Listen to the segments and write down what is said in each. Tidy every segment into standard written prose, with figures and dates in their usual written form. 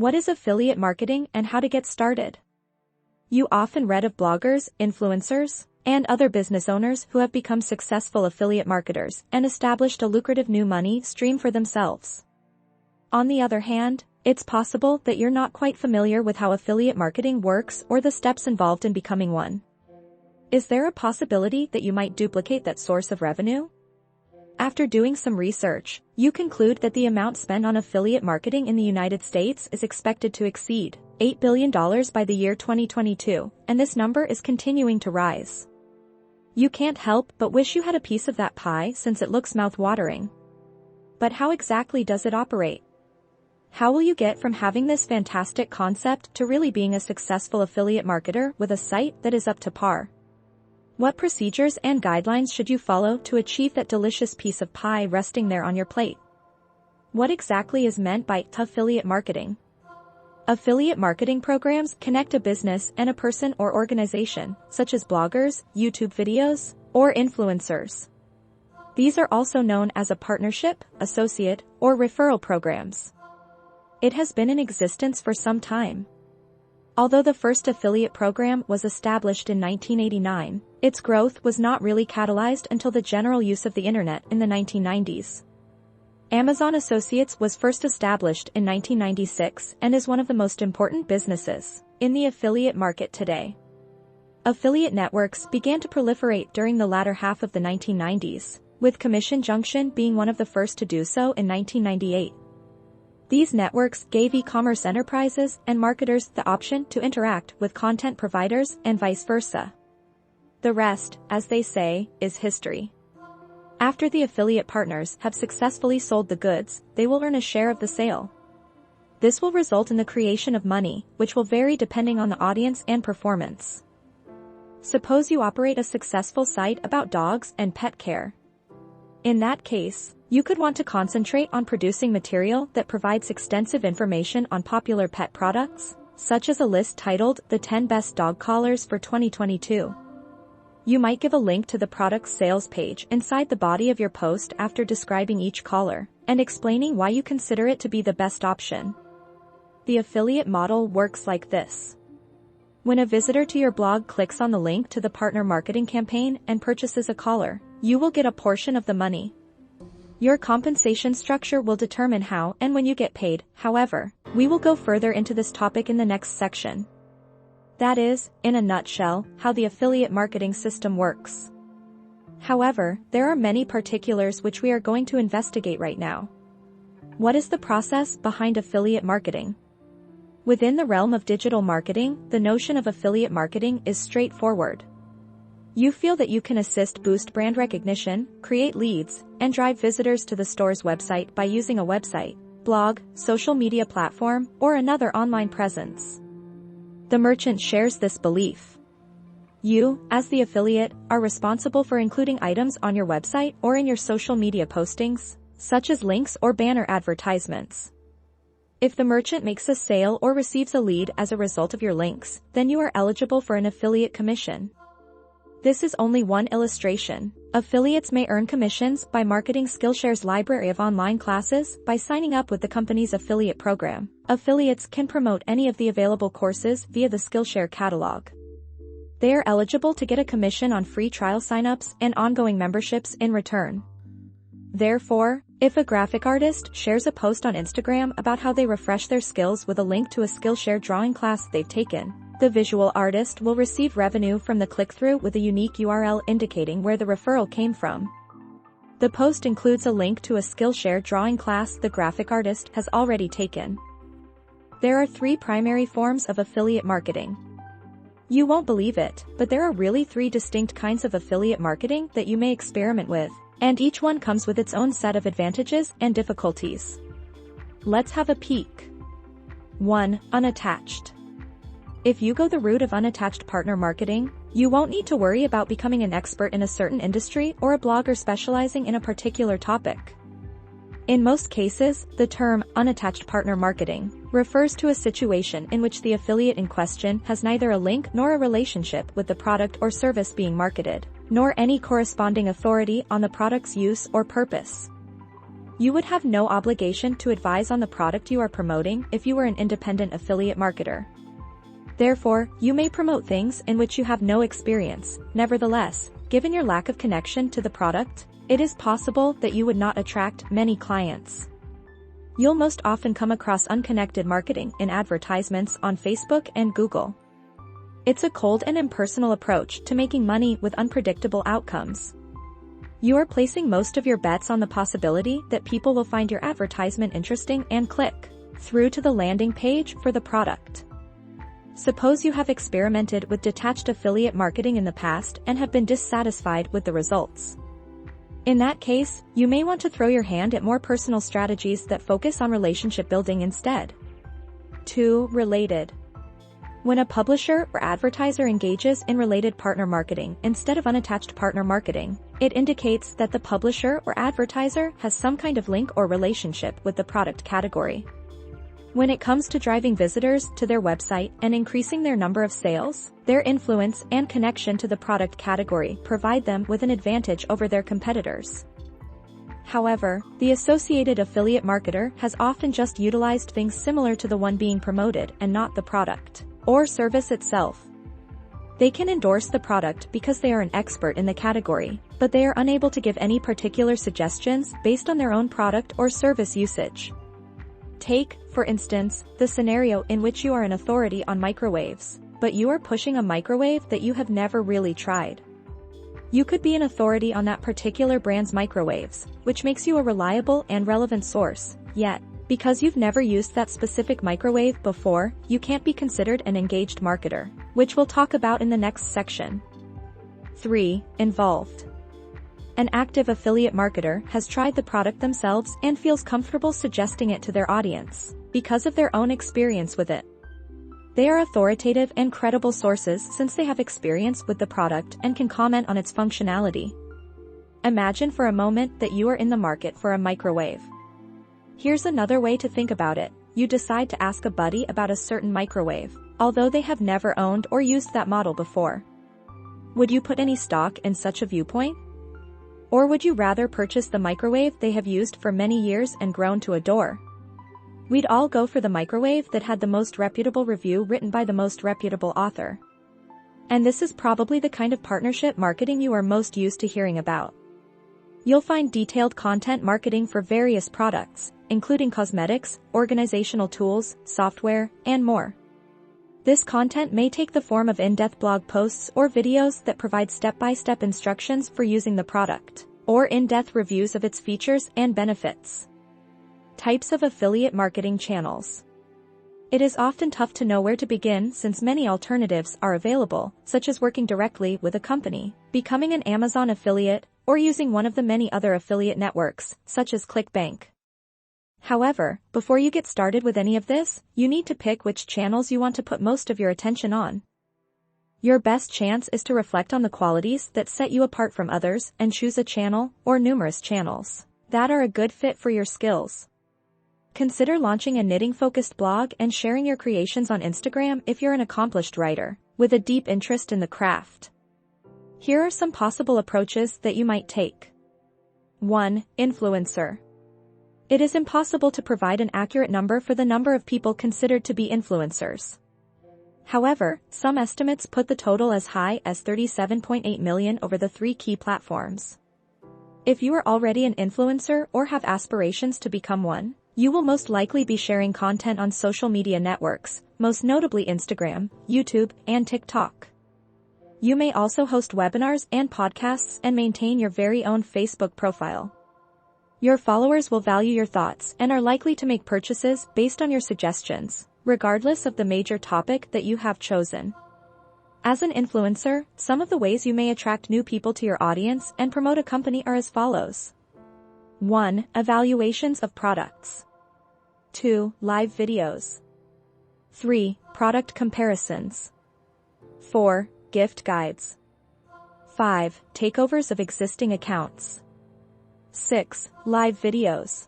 What is affiliate marketing and how to get started? You often read of bloggers, influencers, and other business owners who have become successful affiliate marketers and established a lucrative new money stream for themselves. On the other hand, it's possible that you're not quite familiar with how affiliate marketing works or the steps involved in becoming one. Is there a possibility that you might duplicate that source of revenue? After doing some research, you conclude that the amount spent on affiliate marketing in the United States is expected to exceed $8 billion by the year 2022, and this number is continuing to rise. You can't help but wish you had a piece of that pie since it looks mouth-watering. But how exactly does it operate? How will you get from having this fantastic concept to really being a successful affiliate marketer with a site that is up to par? What procedures and guidelines should you follow to achieve that delicious piece of pie resting there on your plate? What exactly is meant by affiliate marketing? Affiliate marketing programs connect a business and a person or organization, such as bloggers, YouTube videos, or influencers. These are also known as a partnership, associate, or referral programs. It has been in existence for some time. Although the first affiliate program was established in 1989, its growth was not really catalyzed until the general use of the internet in the 1990s. Amazon Associates was first established in 1996 and is one of the most important businesses in the affiliate market today. Affiliate networks began to proliferate during the latter half of the 1990s, with Commission Junction being one of the first to do so in 1998. These networks gave e-commerce enterprises and marketers the option to interact with content providers and vice versa. The rest, as they say, is history. After the affiliate partners have successfully sold the goods, they will earn a share of the sale. This will result in the creation of money, which will vary depending on the audience and performance. Suppose you operate a successful site about dogs and pet care. In that case, you could want to concentrate on producing material that provides extensive information on popular pet products, such as a list titled The 10 Best Dog Collars for 2022. You might give a link to the product's sales page inside the body of your post after describing each collar and explaining why you consider it to be the best option. The affiliate model works like this. When a visitor to your blog clicks on the link to the partner marketing campaign and purchases a collar, you will get a portion of the money. Your compensation structure will determine how and when you get paid. However, we will go further into this topic in the next section. That is, in a nutshell, how the affiliate marketing system works. However, there are many particulars which we are going to investigate right now. What is the process behind affiliate marketing? Within the realm of digital marketing, the notion of affiliate marketing is straightforward. You feel that you can boost brand recognition, create leads, and drive visitors to the store's website by using a website, blog, social media platform, or another online presence. The merchant shares this belief. You, as the affiliate, are responsible for including items on your website or in your social media postings, such as links or banner advertisements. If the merchant makes a sale or receives a lead as a result of your links, then you are eligible for an affiliate commission. This is only one illustration. Affiliates may earn commissions by marketing Skillshare's library of online classes by signing up with the company's affiliate program. Affiliates can promote any of the available courses via the Skillshare catalog. They are eligible to get a commission on free trial signups and ongoing memberships in return. Therefore, if a graphic artist shares a post on Instagram about how they refresh their skills with a link to a Skillshare drawing class they've taken, the visual artist will receive revenue from the click-through with a unique URL indicating where the referral came from. The post includes a link to a Skillshare drawing class the graphic artist has already taken. There are 3 primary forms of affiliate marketing. You won't believe it, but there are really 3 distinct kinds of affiliate marketing that you may experiment with, and each one comes with its own set of advantages and difficulties. Let's have a peek. 1. Unattached. If you go the route of unattached partner marketing, you won't need to worry about becoming an expert in a certain industry or a blogger specializing in a particular topic. In most cases, the term unattached partner marketing refers to a situation in which the affiliate in question has neither a link nor a relationship with the product or service being marketed, nor any corresponding authority on the product's use or purpose. You would have no obligation to advise on the product you are promoting if you were an independent affiliate marketer. Therefore, you may promote things in which you have no experience. Nevertheless, given your lack of connection to the product, it is possible that you would not attract many clients. You'll most often come across unconnected marketing in advertisements on Facebook and Google. It's a cold and impersonal approach to making money with unpredictable outcomes. You are placing most of your bets on the possibility that people will find your advertisement interesting and click through to the landing page for the product. Suppose you have experimented with detached affiliate marketing in the past and have been dissatisfied with the results. In that case, you may want to throw your hand at more personal strategies that focus on relationship building instead. 2. Related. When a publisher or advertiser engages in related partner marketing instead of unattached partner marketing, it indicates that the publisher or advertiser has some kind of link or relationship with the product category. When it comes to driving visitors to their website and increasing their number of sales, their influence and connection to the product category provide them with an advantage over their competitors. However, the associated affiliate marketer has often just utilized things similar to the one being promoted and not the product or service itself. They can endorse the product because they are an expert in the category, but they are unable to give any particular suggestions based on their own product or service usage. Take, for instance, the scenario in which you are an authority on microwaves, but you are pushing a microwave that you have never really tried. You could be an authority on that particular brand's microwaves, which makes you a reliable and relevant source, yet, because you've never used that specific microwave before, you can't be considered an engaged marketer, which we'll talk about in the next section. 3. Involved. An active affiliate marketer has tried the product themselves and feels comfortable suggesting it to their audience because of their own experience with it. They are authoritative and credible sources since they have experience with the product and can comment on its functionality. Imagine for a moment that you are in the market for a microwave. Here's another way to think about it. You decide to ask a buddy about a certain microwave, although they have never owned or used that model before. Would you put any stock in such a viewpoint? Or would you rather purchase the microwave they have used for many years and grown to adore? We'd all go for the microwave that had the most reputable review written by the most reputable author. And this is probably the kind of partnership marketing you are most used to hearing about. You'll find detailed content marketing for various products, including cosmetics, organizational tools, software, and more. This content may take the form of in-depth blog posts or videos that provide step-by-step instructions for using the product, or in-depth reviews of its features and benefits. Types of affiliate marketing channels. It is often tough to know where to begin since many alternatives are available, such as working directly with a company, becoming an Amazon affiliate, or using one of the many other affiliate networks, such as ClickBank. However, before you get started with any of this, you need to pick which channels you want to put most of your attention on. Your best chance is to reflect on the qualities that set you apart from others and choose a channel, or numerous channels, that are a good fit for your skills. Consider launching a knitting-focused blog and sharing your creations on Instagram if you're an accomplished writer, with a deep interest in the craft. Here are some possible approaches that you might take. 1. Influencer. It is impossible to provide an accurate number for the number of people considered to be influencers. However, some estimates put the total as high as 37.8 million over the 3 key platforms. If you are already an influencer or have aspirations to become one, you will most likely be sharing content on social media networks, most notably Instagram, YouTube, and TikTok. You may also host webinars and podcasts and maintain your very own Facebook profile. Your followers will value your thoughts and are likely to make purchases based on your suggestions, regardless of the major topic that you have chosen. As an influencer, some of the ways you may attract new people to your audience and promote a company are as follows. 1. Evaluations of products. 2. Live videos. 3. Product comparisons. 4. Gift guides. 5. Takeovers of existing accounts. 6. Live videos.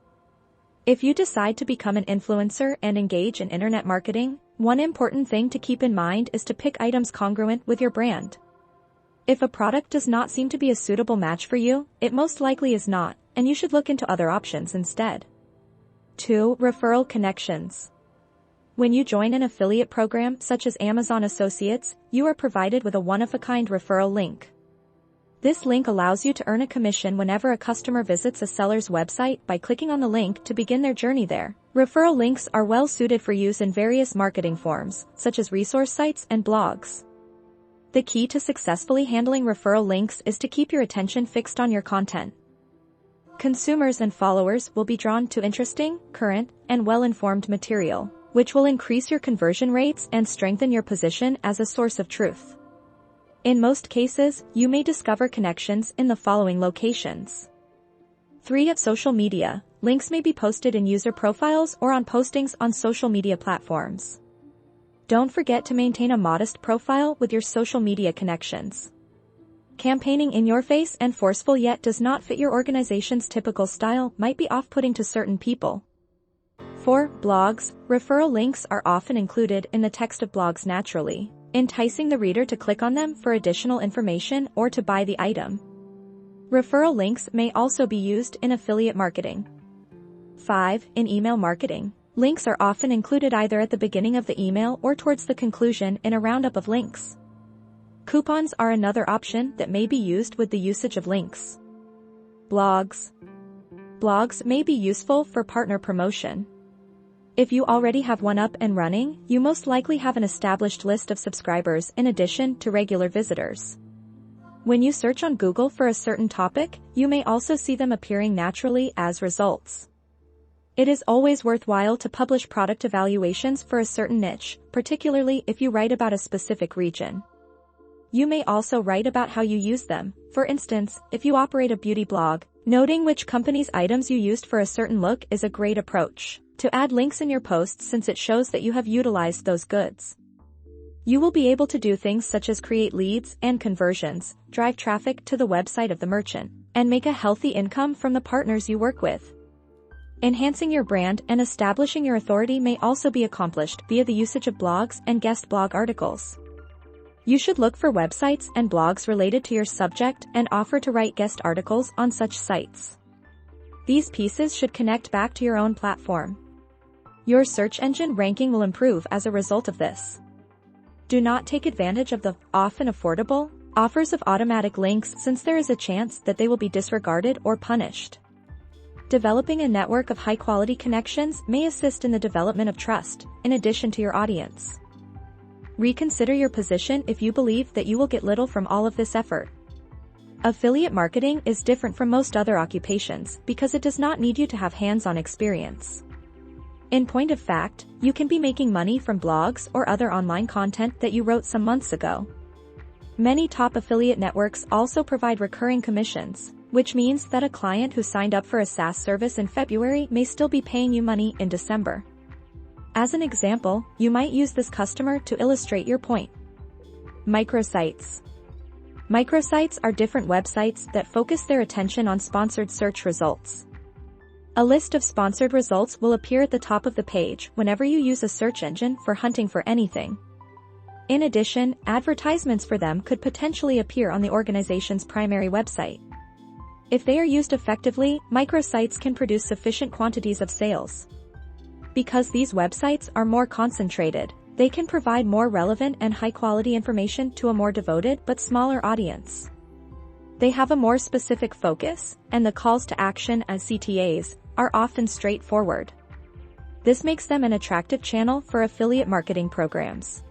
If you decide to become an influencer and engage in internet marketing, one important thing to keep in mind is to pick items congruent with your brand. If a product does not seem to be a suitable match for you, it most likely is not, and you should look into other options instead. 2. Referral Connections. When you join an affiliate program such as Amazon Associates, you are provided with a one-of-a-kind referral link. This link allows you to earn a commission whenever a customer visits a seller's website by clicking on the link to begin their journey there. Referral links are well suited for use in various marketing forms, such as resource sites and blogs. The key to successfully handling referral links is to keep your attention fixed on your content. Consumers and followers will be drawn to interesting, current, and well-informed material, which will increase your conversion rates and strengthen your position as a source of truth. In most cases, you may discover connections in the following locations. 3. Social media. Links may be posted in user profiles or on postings on social media platforms. Don't forget to maintain a modest profile with your social media connections. Campaigning in your face and forceful yet does not fit your organization's typical style might be off-putting to certain people. 4. Blogs. Referral links are often included in the text of blogs naturally, enticing the reader to click on them for additional information or to buy the item. Referral links may also be used in affiliate marketing. 5. In email marketing. Links are often included either at the beginning of the email or towards the conclusion in a roundup of links. Coupons are another option that may be used with the usage of links. Blogs. Blogs may be useful for partner promotion. If you already have one up and running, you most likely have an established list of subscribers in addition to regular visitors. When you search on Google for a certain topic, you may also see them appearing naturally as results. It is always worthwhile to publish product evaluations for a certain niche, particularly if you write about a specific region. You may also write about how you use them. For instance, if you operate a beauty blog, noting which company's items you used for a certain look is a great approach to add links in your posts since it shows that you have utilized those goods. You will be able to do things such as create leads and conversions, drive traffic to the website of the merchant, and make a healthy income from the partners you work with. Enhancing your brand and establishing your authority may also be accomplished via the usage of blogs and guest blog articles. You should look for websites and blogs related to your subject and offer to write guest articles on such sites. These pieces should connect back to your own platform. Your search engine ranking will improve as a result of this. Do not take advantage of the often affordable offers of automatic links since there is a chance that they will be disregarded or punished. Developing a network of high-quality connections may assist in the development of trust, in addition to your audience. Reconsider your position if you believe that you will get little from all of this effort. Affiliate marketing is different from most other occupations because it does not need you to have hands-on experience. In point of fact, you can be making money from blogs or other online content that you wrote some months ago. Many top affiliate networks also provide recurring commissions, which means that a client who signed up for a SaaS service in February may still be paying you money in December. As an example, you might use this customer to illustrate your point. Microsites. Microsites are different websites that focus their attention on sponsored search results. A list of sponsored results will appear at the top of the page whenever you use a search engine for hunting for anything. In addition, advertisements for them could potentially appear on the organization's primary website. If they are used effectively, microsites can produce sufficient quantities of sales. Because these websites are more concentrated, they can provide more relevant and high-quality information to a more devoted but smaller audience. They have a more specific focus, and the calls to action as CTAs are often straightforward. This makes them an attractive channel for affiliate marketing programs.